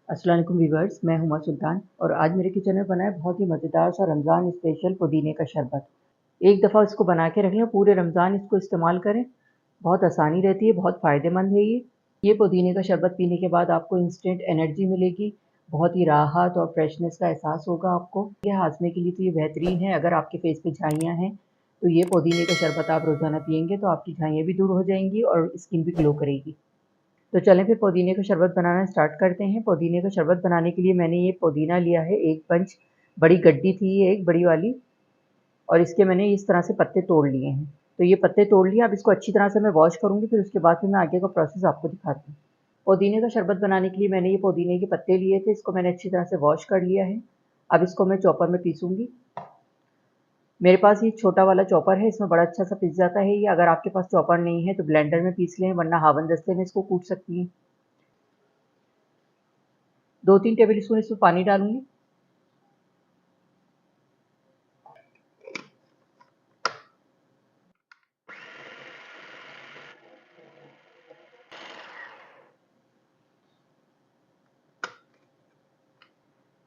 अस्सलाम वालेकुम व्यूअर्स, मैं हुमा सुल्तान और आज मेरे किचन में बना है बहुत ही मज़ेदार सा रमज़ान स्पेशल पुदीने का शरबत। एक दफ़ा इसको बना के रख लें, पूरे रमज़ान इसको इस्तेमाल करें। बहुत आसानी रहती है, बहुत फ़ायदेमंद है ये। ये पुदीने का शरबत पीने के बाद आपको इंस्टेंट एनर्जी मिलेगी, बहुत ही राहत और फ्रेशनेस का एहसास होगा आपको। ये हाज़मे के लिए तो ये बेहतरीन है। अगर आपके फेस पे झाइयाँ हैं, तो ये पुदीने का शरबत आप रोज़ाना पिएँगे तो आपकी झाइयाँ भी दूर हो जाएँगी और स्किन भी ग्लो करेगी। तो चलें फिर पुदीने का शरबत बनाना स्टार्ट करते हैं। पुदीने का शरबत बनाने के लिए मैंने ये पुदीना लिया है 1 बंच, बड़ी गड्डी थी ये एक बड़ी वाली और इसके मैंने इस तरह से पत्ते तोड़ लिए हैं। तो ये पत्ते तोड़ लिए, अब इसको अच्छी तरह से मैं वॉश करूँगी, फिर उसके बाद फिर मैं आगे का प्रोसेस आपको दिखाती हूँ। पुदीने का शरबत बनाने के लिए मैंने ये पुदीने के पत्ते लिए थे, इसको मैंने अच्छी तरह से वॉश कर लिया है। अब इसको मैं चॉपर में पीसूँगी। मेरे पास ये छोटा वाला चॉपर है, इसमें बड़ा अच्छा सा पिस जाता है ये। अगर आपके पास चॉपर नहीं है तो ब्लेंडर में पीस लें, वरना हावन दस्ते में इसको कूट सकती हैं। 2-3 टेबल स्पून इसमें पानी डालूँगी।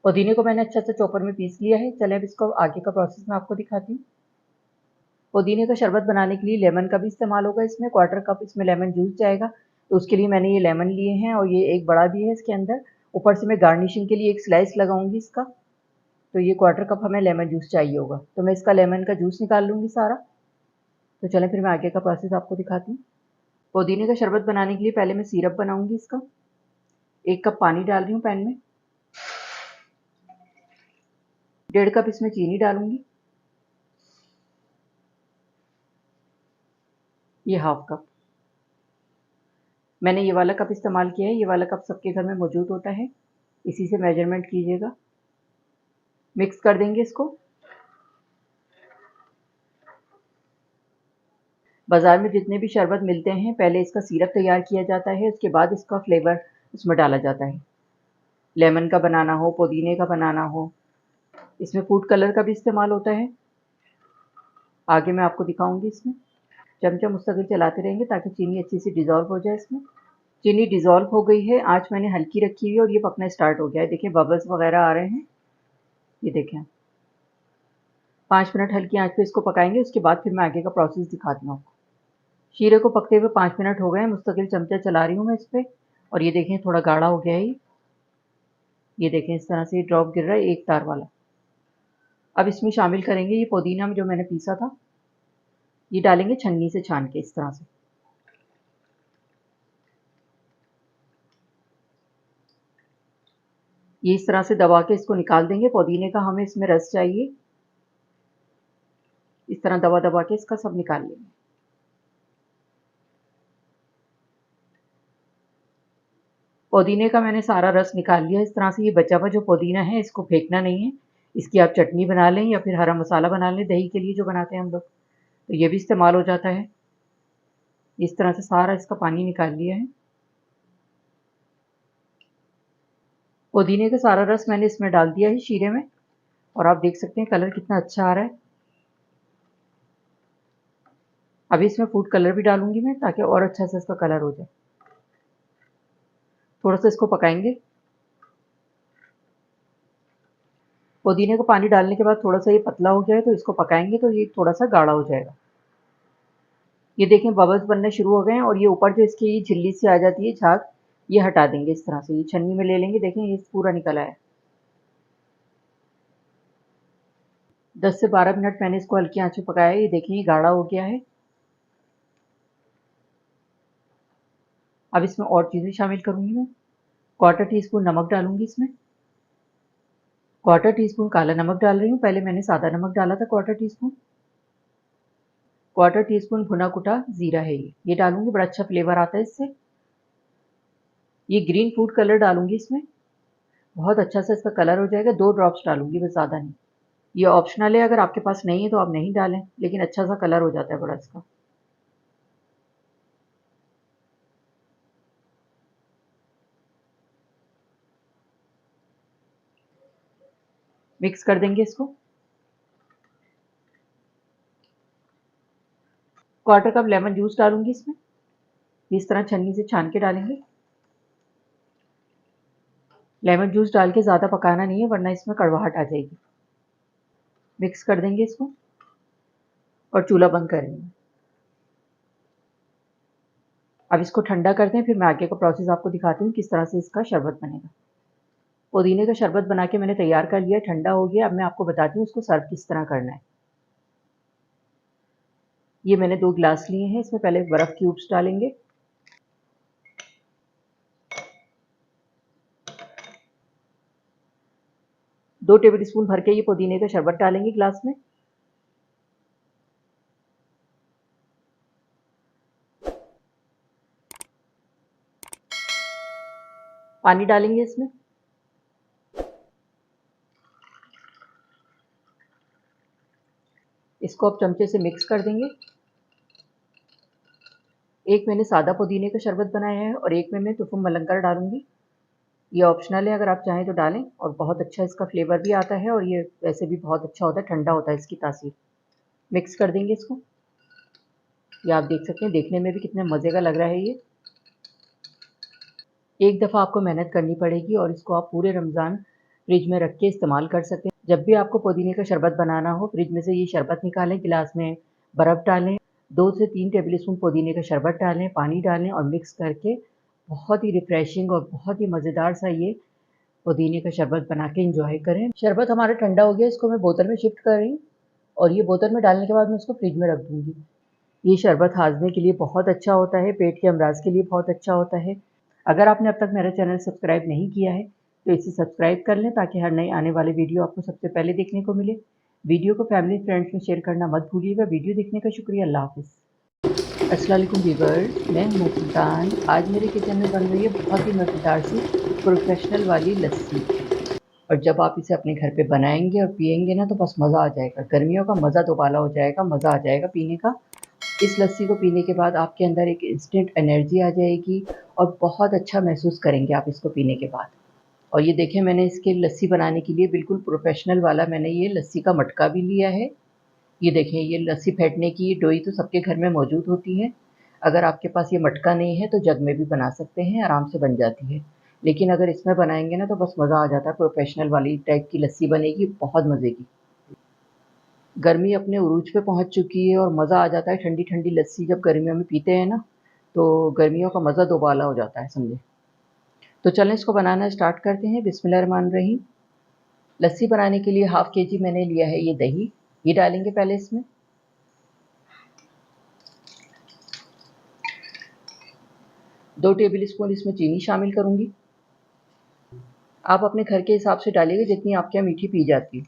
पुदीने को मैंने अच्छा सा चॉपर में पीस लिया है। चलें अब इसको आगे का प्रोसेस मैं आपको दिखाती हूँ। पुदीने का शरबत बनाने के लिए लेमन का भी इस्तेमाल होगा इसमें, क्वार्टर कप इसमें लेमन जूस जाएगा। तो उसके लिए मैंने ये लेमन लिए हैं और ये एक बड़ा भी है इसके अंदर। ऊपर से मैं गार्निशिंग के लिए एक स्लाइस लगाऊंगी इसका। तो ये क्वार्टर कप हमें लेमन जूस चाहिए होगा। तो मैं इसका लेमन का जूस निकाल लूँगी सारा। तो चलें फिर मैं आगे का प्रोसेस आपको दिखाती हूँ। पुदीने का शरबत बनाने के लिए पहले मैं सिरप बनाऊँगी इसका। 1 कप पानी डाल रही हूँ पैन में। 1.5 कप इसमें चीनी डालूँगी। ये हाफ कप। मैंने ये वाला कप इस्तेमाल किया है, ये वाला कप सबके घर में मौजूद होता है, इसी से मेजरमेंट कीजिएगा। मिक्स कर देंगे इसको। बाज़ार में जितने भी शरबत मिलते हैं, पहले इसका सिरप तैयार किया जाता है, उसके बाद इसका फ्लेवर उसमें डाला जाता है। लेमन का बनाना हो, पुदीने का बनाना हो, इसमें फूड कलर का भी इस्तेमाल होता है। आगे मैं आपको दिखाऊँगी इसमें। चमचा मुस्तकिल चलाते रहेंगे ताकि चीनी अच्छी से डिज़ॉल्व हो जाए इसमें। चीनी डिज़ॉल्व हो गई है, आँच मैंने हल्की रखी हुई है और ये पकना स्टार्ट हो गया है। देखिए बबल्स वगैरह आ रहे हैं, ये देखें। 5 मिनट हल्की आँच पे इसको पकाएँगे, उसके बाद फिर मैं आगे का प्रोसेस दिखाती हूँ आपको। शीरे को पकते हुए 5 मिनट हो गए हैं, मुस्तकिल चमचा चला रही हूँ मैं इस पे और ये देखें थोड़ा गाढ़ा हो गया है ये देखें इस तरह से ये ड्रॉप गिर रहा है एक तार वाला। अब इसमें शामिल करेंगे ये पुदीना जो मैंने पीसा था, ये डालेंगे छन्नी से छान के इस तरह से। ये इस तरह से दबा के इसको निकाल देंगे। पुदीने का हमें इसमें रस चाहिए, इस तरह दबा-दबा के इसका सब निकाल लेंगे। पुदीने का मैंने सारा रस निकाल लिया इस तरह से। ये बचा हुआ जो पुदीना है इसको फेंकना नहीं है, इसकी आप चटनी बना लें या फिर हरा मसाला बना लें दही के लिए जो बनाते हैं हम लोग, तो ये भी इस्तेमाल हो जाता है। इस तरह से सारा इसका पानी निकाल लिया है। पुदीने का सारा रस मैंने इसमें डाल दिया है शीरे में और आप देख सकते हैं कलर कितना अच्छा आ रहा है। अभी इसमें फूड कलर भी डालूँगी मैं ताकि और अच्छा सा इसका कलर हो जाए। थोड़ा-सा इसको पकाएँगे। पुदीने को पानी डालने के बाद थोड़ा-सा ये पतला हो जाए तो इसको पकाएँगे तो ये थोड़ा-सा गाढ़ा हो जाएगा। ये देखें बबल्स बनने शुरू हो गए हैं और ये ऊपर जो इसकी झिल्ली सी आ जाती है झाग, ये हटा देंगे इस तरह से। ये छन्नी में ले लेंगे, देखें ये पूरा निकल आया है। 10 से 12 मिनट मैंने इसको हल्की आँच पे पकाया है। ये देखें ये गाढ़ा हो गया है। अब इसमें और चीज़ें शामिल करूँगी मैं। क्वार्टर टी स्पून नमक डालूँगी इसमें। क्वार्टर टी स्पून काला नमक डाल रही हूँ, पहले मैंने सादा नमक डाला था quarter tea spoon. Quarter tea spoon भुना कुटा ज़ीरा है ये डालूँगी, बड़ा अच्छा फ्लेवर आता है इससे। ये ग्रीन फूड कलर डालूँगी इसमें, बहुत अच्छा सा इसका कलर हो जाएगा। 2 ड्रॉप्स डालूँगी बस, ज़्यादा नहीं। ये ऑप्शनल है, अगर आपके पास नहीं है तो आप नहीं डालें, लेकिन अच्छा सा कलर हो जाता है बड़ा इसका। मिक्स कर देंगे इसको। क्वार्टर कप लेमन जूस डालूँगी इसमें, इस तरह छन्नी से छान के डालेंगे। लेमन जूस डाल के ज़्यादा पकाना नहीं है वरना इसमें कड़वाहट आ जाएगी। मिक्स कर देंगे इसको और चूल्हा बंद करेंगे। अब इसको ठंडा करते हैं, फिर मैं आगे का प्रोसेस आपको दिखाती हूँ किस तरह से इसका शरबत बनेगा। पुदीने का शरबत बना के मैंने तैयार कर लिया, ठंडा हो गया। अब मैं आपको बताती हूँ इसको सर्व किस तरह करना है। ये मैंने 2 गिलास लिए हैं, इसमें पहले बर्फ़ क्यूब्स डालेंगे। दो टेबल स्पून भर के ये पुदीने का शरबत डालेंगे गिलास में। पानी डालेंगे इसमें। इसको अब चमचे से मिक्स कर देंगे। एक मैंने सादा पुदीने का शरबत बनाया है और एक में मैं तुफुम मलंगर डालूँगी। ये ऑप्शनल है, अगर आप चाहें तो डालें और बहुत अच्छा इसका फ्लेवर भी आता है और ये वैसे भी बहुत अच्छा होता है, ठंडा होता है इसकी तासीर। मिक्स कर देंगे इसको। ये आप देख सकते हैं, देखने में भी कितने मज़े का लग रहा है ये। एक दफ़ा आपको मेहनत करनी पड़ेगी और इसको आप पूरे रमज़ान फ्रिज में रख के इस्तेमाल कर सकते हैं। जब भी आपको पुदीने का शरबत बनाना हो, फ्रिज में से ये शरबत निकालें, गिलास में बर्फ़ डालें, 2 से 3 टेबल स्पून पुदीने का शरबत डालें, पानी डालें और मिक्स करके बहुत ही रिफ्रेशिंग और बहुत ही मज़ेदार सा ये पुदीने का शरबत बना के एंजॉय करें। शरबत हमारा ठंडा हो गया, इसको मैं बोतल में शिफ्ट कर रही हूँ और ये बोतल में डालने के बाद मैं इसको फ्रिज में रख दूँगी। ये शरबत हाज़मे के लिए बहुत अच्छा होता है, पेट के अमराज़ के लिए बहुत अच्छा होता है। अगर आपने अब तक मेरा चैनल सब्सक्राइब नहीं किया है, तो इसे सब्सक्राइब कर लें ताकि हर नए आने वाले वीडियो आपको सबसे पहले देखने को मिले। वीडियो को फैमिली फ्रेंड्स में शेयर करना मत भूलिएगा। वीडियो देखने का शुक्रिया। अल्लाह हाफ़िज़। अस्सलाम वालेकुम व्यूअर्स, मैं हूँ सुल्तान। आज मेरे किचन में बन रही है बहुत ही मज़ेदार सी प्रोफेशनल वाली लस्सी और जब आप इसे अपने घर पे बनाएँगे और पिएँगे ना तो बस मज़ा आ जाएगा। गर्मियों का मज़ा दोबाला हो जाएगा, मज़ा आ जाएगा पीने का। इस लस्सी को पीने के बाद आपके अंदर एक इंस्टेंट एनर्जी आ जाएगी और बहुत अच्छा महसूस करेंगे आप इसको पीने के बाद। और ये देखें, मैंने इसके लस्सी बनाने के लिए बिल्कुल प्रोफ़ेशनल वाला मैंने ये लस्सी का मटका भी लिया है। ये देखें, ये लस्सी फेंटने की डोई तो सबके घर में मौजूद होती है। अगर आपके पास ये मटका नहीं है तो जग में भी बना सकते हैं, आराम से बन जाती है। लेकिन अगर इसमें बनाएँगे ना तो बस मज़ा आ जाता है, प्रोफ़ेशनल वाली टाइप की लस्सी बनेगी, बहुत मज़े की। गर्मी अपने उरूज पे पहुँच चुकी है और मज़ा आ जाता है ठंडी-ठंडी लस्सी जब गर्मियों में पीते हैं ना, तो गर्मियों का मज़ा दोबाला हो जाता है समझें। तो चलें इसको बनाना स्टार्ट करते हैं। बिस्मिल्लाहिर्रहमानिर्रहीम। लस्सी बनाने के लिए हाफ़ केजी मैंने लिया है ये दही, ये डालेंगे पहले इसमें। 2 टेबल स्पून इसमें चीनी शामिल करूँगी। आप अपने घर के हिसाब से डालिएगा जितनी आपके यहाँ मीठी पी जाती है।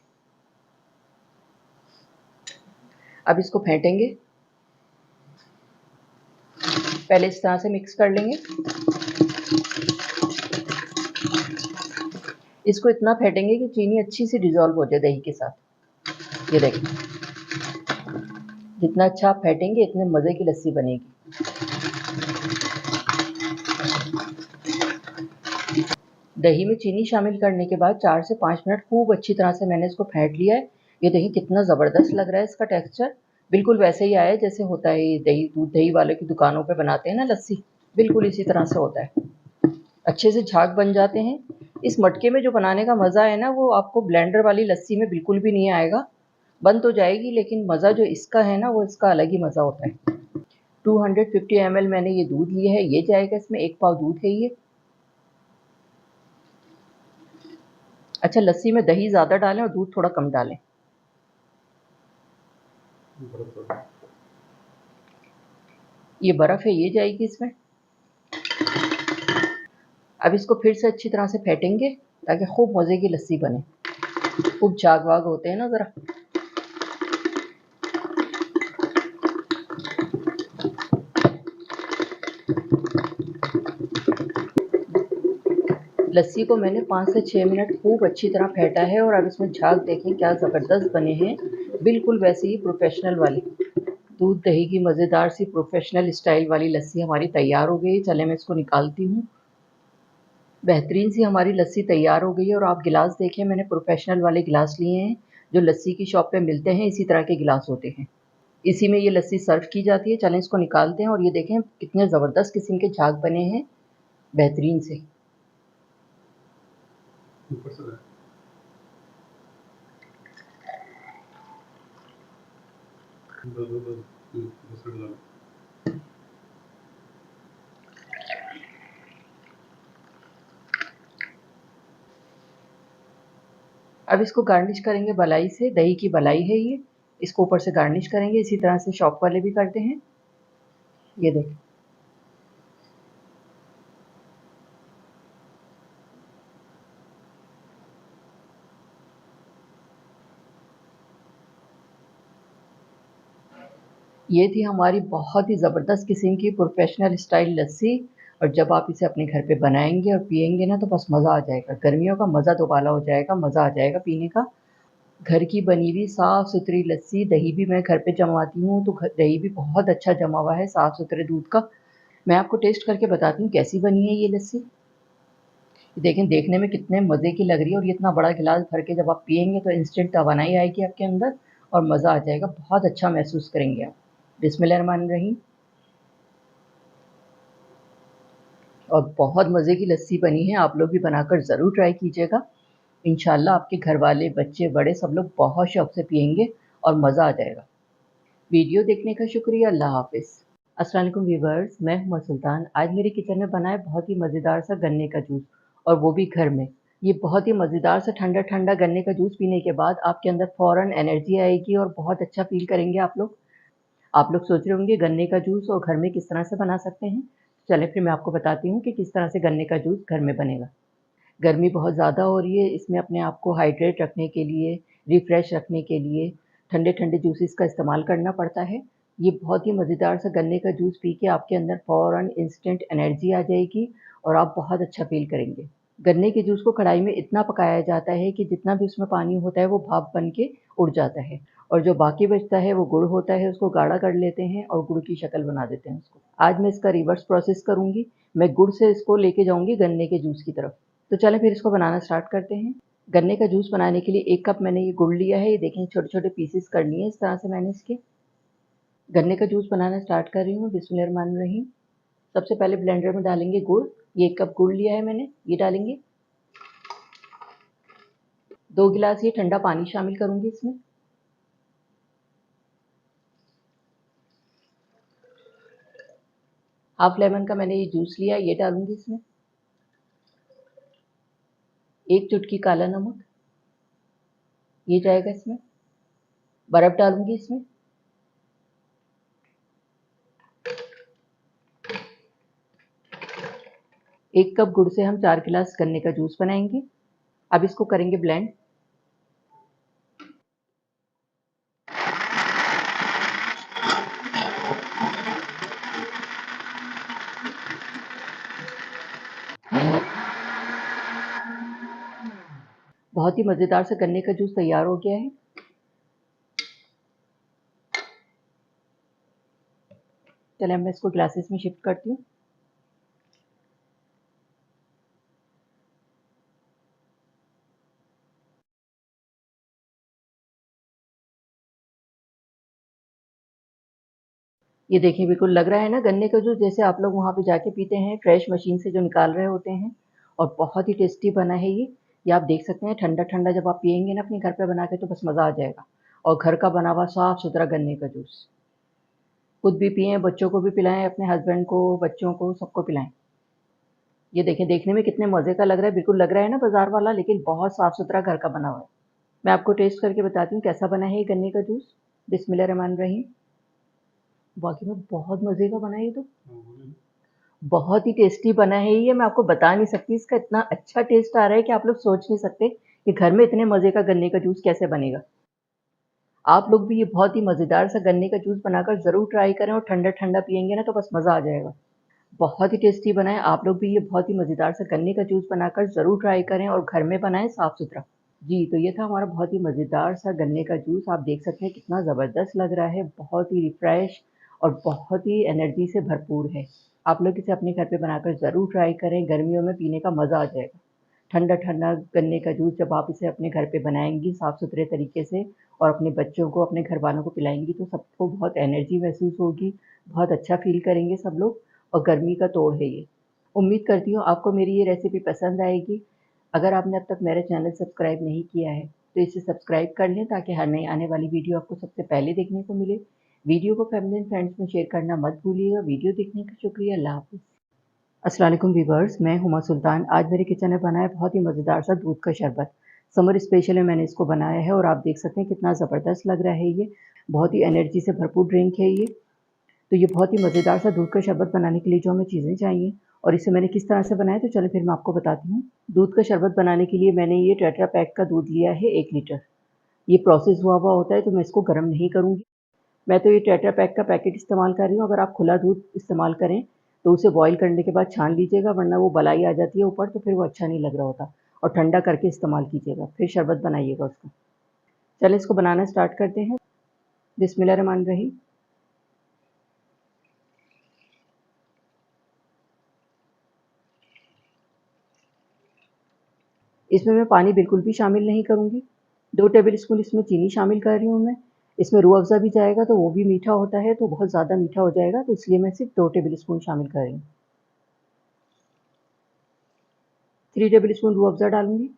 अब इसको फेंटेंगे। पहले इस तरह से मिक्स कर लेंगे। इसको इतना फेंटेंगे कि चीनी अच्छी सी डिज़ॉल्व हो जाए दही के साथ। ये देखें, जितना अच्छा आप फेंटेंगे इतने मज़े की लस्सी बनेगी। दही में चीनी शामिल करने के बाद 4 से 5 मिनट खूब अच्छी तरह से मैंने इसको फेंट लिया है। ये देखिए कितना ज़बरदस्त लग रहा है इसका टेक्सचर। बिल्कुल वैसे ही आया है जैसे होता है ये दही दूध दही वालों की दुकानों पे बनाते हैं ना लस्सी, बिल्कुल इसी तरह से होता है। अच्छे से झाग बन जाते हैं। इस मटके में जो बनाने का मज़ा है ना वो आपको ब्लेंडर वाली लस्सी में बिल्कुल भी नहीं आएगा। बन तो जाएगी लेकिन मज़ा जो इसका है ना वो इसका अलग ही मज़ा होता है। 250 ml मैंने ये दूध लिया है, ये जाएगा इसमें, 1 पाव दूध है ये। अच्छा, लस्सी में दही ज़्यादा डालें और दूध थोड़ा कम डालें। ये बर्फ़ है, ये जाएगी इसमें। अब इसको फिर से अच्छी तरह से फेंटेंगे ताकि खूब मज़े की लस्सी बने। खूब झाग वाग होते हैं ना ज़रा। लस्सी को मैंने 5 से 6 मिनट खूब अच्छी तरह फेंटा है और अब इसमें झाग देखें क्या ज़बरदस्त बने हैं, बिल्कुल वैसे ही प्रोफेशनल वाली दूध दही की मज़ेदार सी प्रोफेशनल स्टाइल वाली लस्सी हमारी तैयार हो गई है। चलें मैं इसको निकालती हूँ। बेहतरीन सी हमारी लस्सी तैयार हो गई है और आप गिलास देखें, मैंने प्रोफेशनल वाले गिलास लिए हैं जो लस्सी की शॉप पे मिलते हैं, इसी तरह के गिलास होते हैं। इसी में ये लस्सी सर्व की जाती है। चलें इसको निकालते हैं और ये देखें कितने ज़बरदस्त किस्म के झाग बने हैं, बेहतरीन से। ऊपर से बस बस बस दूसरा डालो। अब इसको गार्निश करेंगे मलाई से, दही की मलाई है ये, इसको ऊपर से गार्निश करेंगे। इसी तरह से शॉप वाले भी करते हैं। ये देखें, ये थी हमारी बहुत ही ज़बरदस्त किस्म की प्रोफेशनल स्टाइल लस्सी। और जब आप इसे अपने घर पे बनाएंगे और पियेंगे ना तो बस मज़ा आ जाएगा। गर्मियों का मज़ा दोबाला हो जाएगा, मज़ा आ जाएगा पीने का। घर की बनी हुई साफ़ सुथरी लस्सी, दही भी मैं घर पे जमाती हूँ तो दही भी बहुत अच्छा जमा हुआ है साफ़ सुथरे दूध का। मैं आपको टेस्ट करके बताती हूँ कैसी बनी है ये लस्सी। देखें, देखने में कितने मज़े की लग रही है और ये इतना बड़ा गिलास भर के जब आप पियेंगे तो इंस्टेंट तवानाई आएगी आपके अंदर और मज़ा आ जाएगा। बहुत अच्छा महसूस करेंगे आप। बिस्मिल्लाहिर्रहमानिर्रहीम। और बहुत मज़े की लस्सी बनी है, आप लोग भी बनाकर ज़रूर ट्राई कीजिएगा। इंशाल्लाह आपके घर वाले, बच्चे, बड़े सब लोग बहुत शौक़ से पिएंगे और मज़ा आ जाएगा। वीडियो देखने का शुक्रिया। अल्लाह हाफ़िज़। अस्सलाम वालेकुम व्यूअर्स, मैं हूँ सुल्तान। आज मेरे किचन में बना है बहुत ही मज़ेदार सा गन्ने का जूस और वो भी घर में। ये बहुत ही मज़ेदार सा ठंडा-ठंडा गन्ने का जूस पीने के बाद आपके अंदर फ़ौरन एनर्जी आएगी और बहुत अच्छा फ़ील करेंगे आप लोग। आप लोग सोच रहे होंगे गन्ने का जूस और घर में किस तरह से बना सकते हैं। चलें फिर मैं आपको बताती हूँ कि किस तरह से गन्ने का जूस घर में बनेगा। गर्मी बहुत ज़्यादा हो रही है, इसमें अपने आप को हाइड्रेट रखने के लिए, रिफ़्रेश रखने के लिए ठंडे-ठंडे जूसेस का इस्तेमाल करना पड़ता है। ये बहुत ही मज़ेदार सा गन्ने का जूस पी के आपके अंदर फ़ौरन इंस्टेंट एनर्जी आ जाएगी और आप बहुत अच्छा फ़ील करेंगे। गन्ने के जूस को कढ़ाई में इतना पकाया जाता है कि जितना भी उसमें पानी होता है वो भाप बन के उड़ जाता है और जो बाकी बचता है वो गुड़ होता है, उसको गाढ़ा कर लेते हैं और गुड़ की शक्ल बना देते हैं उसको। आज मैं इसका रिवर्स प्रोसेस करूँगी, मैं गुड़ से इसको लेके जाऊँगी गन्ने के जूस की तरफ। तो चलें फिर इसको बनाना स्टार्ट करते हैं। गन्ने का जूस बनाने के लिए 1 कप मैंने ये गुड़ लिया है। ये देखें छोटे-छोटे पीसेस कर लिए हैं इस तरह से मैंने इसके। गन्ने का जूस बनाना स्टार्ट कर रही हूँ। बिस्मिल्लाहिर्रहमानिर्रहीम। सबसे पहले ब्लेंडर में डालेंगे गुड़। ये 1 कप गुड़ लिया है मैंने, ये डालेंगे। 2 गिलास ये ठंडा पानी शामिल करूँगी इसमें। हाफ लेमन का मैंने ये जूस लिया है, ये डालूँगी इसमें। 1 चुटकी काला नमक, ये जाएगा इसमें। बर्फ़ डालूँगी इसमें। 1 कप गुड़ से हम 4 गिलास गन्ने का जूस बनाएँगे। अब इसको करेंगे ब्लेंड। बहुत ही मज़ेदार सा गन्ने का जूस तैयार हो गया है। चलें अब मैं इसको ग्लासेस में शिफ्ट करती हूँ। ये देखिए बिल्कुल लग रहा है ना गन्ने का जूस जैसे आप लोग वहाँ पे जाके पीते हैं फ्रेश मशीन से जो निकाल रहे होते हैं और बहुत ही टेस्टी बना है ये। ये आप देख सकते हैं ठंडा-ठंडा जब आप पिएँगे ना अपने घर पे बना के तो बस मज़ा आ जाएगा। और घर का बना हुआ साफ-सुथरा गन्ने का जूस। खुद भी पिएँ, बच्चों को भी पिलाएँ, अपने हस्बैंड को, बच्चों को, सबको पिलाएँ। ये देखें देखने में कितने मज़े का लग रहा है, बिल्कुल लग रहा है ना बाज़ार वाला लेकिन बहुत साफ-सुथरा घर का बना हुआ है। मैं आपको टेस्ट करके बताती हूँ कैसा बना है ये गन्ने का जूस। बिस्मिल्लाहिर्रहमानिर्रहीम। वाक़ई में बहुत मज़े का बना है ये तो। बहुत ही टेस्टी बना है ये, मैं आपको बता नहीं सकती इसका इतना अच्छा टेस्ट आ रहा है कि आप लोग सोच नहीं सकते कि घर में इतने मज़े का गन्ने का जूस कैसे बनेगा। आप लोग भी ये बहुत ही मज़ेदार सा गन्ने का जूस बनाकर ज़रूर ट्राई करें और ठंडा-ठंडा पिएँगे ना तो बस मज़ा आ जाएगा। बहुत ही टेस्टी बना है, आप लोग भी ये बहुत ही मज़ेदार सा गन्ने का जूस बनाकर ज़रूर ट्राई करें और घर में बनाएँ साफ-सुथरा। जी, तो ये था हमारा बहुत ही मज़ेदार सा गन्ने का जूस। आप देख सकते हैं कितना ज़बरदस्त लग रहा है, बहुत ही रिफ्रेश और बहुत ही एनर्जी से भरपूर है। आप लोग इसे अपने घर पे बनाकर ज़रूर ट्राई करें, गर्मियों में पीने का मज़ा आ जाएगा। ठंडा-ठंडा गन्ने का जूस जब आप इसे अपने घर पे बनाएँगी साफ-सुथरे तरीके से और अपने बच्चों को, अपने घरवालों को पिलाएँगी तो सबको बहुत एनर्जी महसूस होगी, बहुत अच्छा फ़ील करेंगे सब लोग और गर्मी का तोड़ है ये। उम्मीद करती हूँ आपको मेरी ये रेसिपी पसंद आएगी। अगर आपने अब तक मेरा चैनल सब्सक्राइब नहीं किया है तो इसे सब्सक्राइब कर लें ताकि हर नई आने वाली वीडियो आपको सबसे पहले देखने को मिले। वीडियो को फैमिली एंड फ्रेंड्स में शेयर करना मत भूलिएगा। वीडियो देखने का शुक्रिया। अल्लाह हाफ़िज़। अस्सलाम वालेकुम व्यूअर्स, मैं हुमा सुल्तान। आज मेरे किचन में बना है बहुत ही मज़ेदार सा दूध का शरबत। समर स्पेशल में मैंने इसको बनाया है और आप देख सकते हैं कितना ज़बरदस्त लग रहा है ये। बहुत ही एनर्जी से भरपूर ड्रिंक है ये। तो ये बहुत ही मज़ेदार सा दूध का शरबत बनाने के लिए जो हमें चीज़ें चाहिए और इसे मैंने किस तरह से बनाया तो चलो फिर मैं आपको बताती हूँ। दूध का शरबत बनाने के लिए मैंने ये टेट्रा पैक का दूध लिया है 1 लीटर। ये प्रोसेस हुआ होता है तो मैं इसको गर्म नहीं करूँगी। मैं तो ये टेट्रा पैक का पैकेट इस्तेमाल कर रही हूँ। अगर आप खुला दूध इस्तेमाल करें तो उसे बॉयल करने के बाद छान लीजिएगा, वरना वो बलाई आ जाती है ऊपर तो फिर वो अच्छा नहीं लग रहा होता। और ठंडा करके इस्तेमाल कीजिएगा, फिर शरबत बनाइएगा उसका। चलिए इसको बनाना स्टार्ट करते हैं। बिस्मिल्लाहिर्रहमानिर्रहीम। इसमें मैं पानी बिल्कुल भी शामिल नहीं करूँगी। 2 टेबल स्पून इसमें चीनी शामिल कर रही हूँ मैं। इसमें रूह अफ़ज़ा भी जाएगा तो वो भी मीठा होता है, तो बहुत ज़्यादा मीठा हो जाएगा, तो इसलिए मैं सिर्फ़ 2 टेबल स्पून शामिल कर रही हूँ। 3 टेबल स्पून रूह अफ़ज़ा डालूँगी।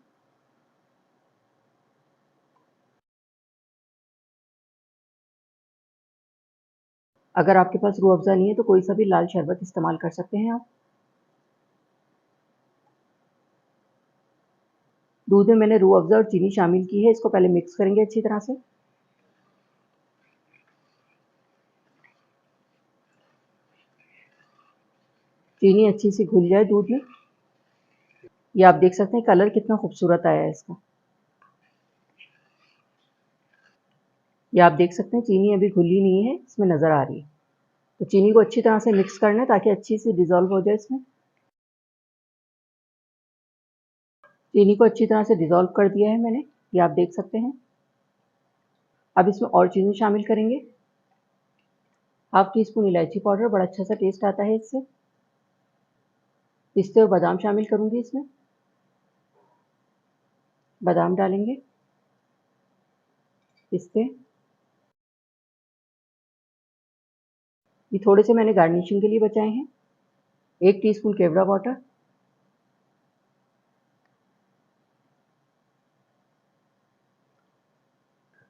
अगर आपके पास रूह अफ़ज़ा नहीं है तो कोई सा भी लाल शरबत इस्तेमाल कर सकते हैं आप। दूध में मैंने रूह अफ़ज़ा और चीनी शामिल की है। इसको पहले मिक्स करेंगे अच्छी तरह से। चीनी अच्छी सी घुल जाए दूध में। ये आप देख सकते हैं कलर कितना खूबसूरत आया है इसका। ये आप देख सकते हैं चीनी अभी घुली नहीं है, इसमें नज़र आ रही है। तो चीनी को अच्छी तरह से मिक्स करना है ताकि अच्छी सी डिज़ोल्व हो जाए इसमें। चीनी को अच्छी तरह से डिज़ोल्व कर दिया है मैंने, ये आप देख सकते हैं। अब इसमें और चीज़ें शामिल करेंगे। हाफ़ टी स्पून इलायची पाउडर, बड़ा अच्छा सा टेस्ट आता है इससे। पिस्ते और बादाम शामिल करूँगी इसमें। बादाम डालेंगे, पिस्ते। ये थोड़े से मैंने गार्निशिंग के लिए बचाए हैं। 1 टीस्पून केवड़ा वाटर।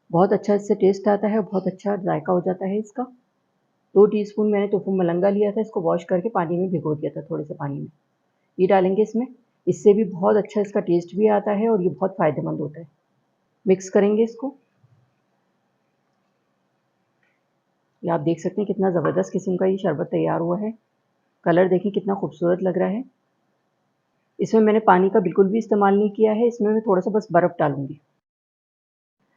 बहुत अच्छा इससे टेस्ट आता है, बहुत अच्छा जायका हो जाता है इसका। 2 टीस्पून मैंने टोफू मलंगा लिया था, इसको वॉश करके पानी में भिगो दिया था थोड़े से पानी में। ये डालेंगे इसमें। इससे भी बहुत अच्छा इसका टेस्ट भी आता है और ये बहुत फ़ायदेमंद होता है। मिक्स करेंगे इसको। ये आप देख सकते हैं कितना ज़बरदस्त किस्म का ये शरबत तैयार हुआ है। कलर देखिए कितना खूबसूरत लग रहा है। इसमें मैंने पानी का बिल्कुल भी इस्तेमाल नहीं किया है, इसमें मैं थोड़ा-सा बस बर्फ़ डालूँगी।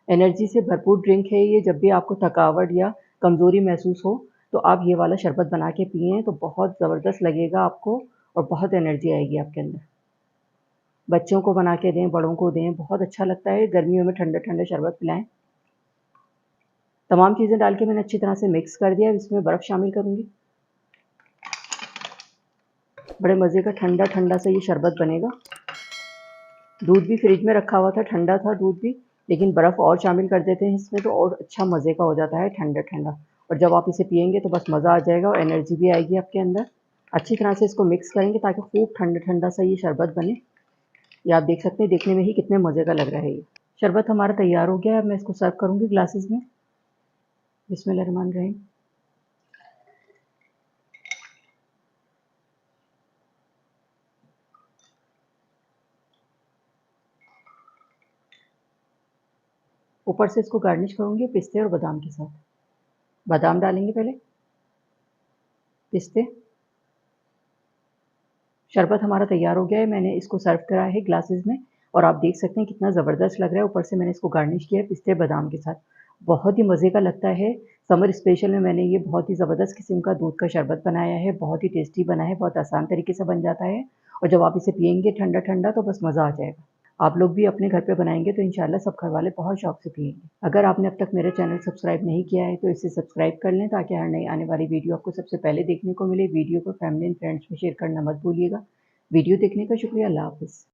एनर्जी से भरपूर ड्रिंक है ये। जब भी आपको थकावट या कमज़ोरी महसूस हो तो आप ये वाला शरबत बना के पिएँ तो बहुत ज़बरदस्त लगेगा आपको और बहुत एनर्जी आएगी आपके अंदर। बच्चों को बना के दें, बड़ों को दें, बहुत अच्छा लगता है। गर्मियों में ठंडा-ठंडा शरबत पिलाएँ। तमाम चीज़ें डाल के मैंने अच्छी तरह से मिक्स कर दिया। अब इसमें बर्फ़ शामिल करूँगी। बड़े मज़े का ठंडा-ठंडा सा ये शरबत बनेगा। दूध भी फ्रिज में रखा हुआ था, ठंडा था दूध भी, लेकिन बर्फ़ और शामिल कर देते हैं इसमें तो और अच्छा मज़े का हो जाता है ठंडा-ठंडा। और जब आप इसे पिएँगे तो बस मज़ा आ जाएगा और एनर्जी भी आएगी आपके अंदर। अच्छी तरह से इसको मिक्स करेंगे ताकि खूब ठंडा-ठंडा सा ये शरबत बने। ये आप देख सकते हैं देखने में ही कितने मज़े का लग रहा है ये। शरबत हमारा तैयार हो गया है। अब मैं इसको सर्व करूँगी ग्लासेस में। बिस्मिल्लाहिर्रहमानिर्रहीम। ऊपर से इसको गार्निश करूँगी पिस्ते और बादाम के साथ। बादाम डालेंगे पहले, पिस्ते। शरबत हमारा तैयार हो गया है। मैंने इसको सर्व करा है ग्लासेस में और आप देख सकते हैं कितना ज़बरदस्त लग रहा है। ऊपर से मैंने इसको गार्निश किया है पिस्ते बादाम के साथ। बहुत ही मज़े का लगता है। समर स्पेशल में मैंने ये बहुत ही ज़बरदस्त किस्म का दूध का शरबत बनाया है। बहुत ही टेस्टी बना है, बहुत आसान तरीके से बन जाता है और जब आप इसे पिएँगे ठंडा-ठंडा तो बस मज़ा आ जाएगा। आप लोग भी अपने घर पे बनाएँगे तो इंशाल्लाह सब घरवाले बहुत शौक से पिएँगे। अगर आपने अब तक मेरा चैनल सब्सक्राइब नहीं किया है तो इसे सब्सक्राइब कर लें ताकि हर नई आने वाली वीडियो आपको सबसे पहले देखने को मिले। वीडियो को फैमिली एंड फ्रेंड्स में शेयर करना मत भूलिएगा। वीडियो देखने का शुक्रिया। अल्लाह हाफ़िज़।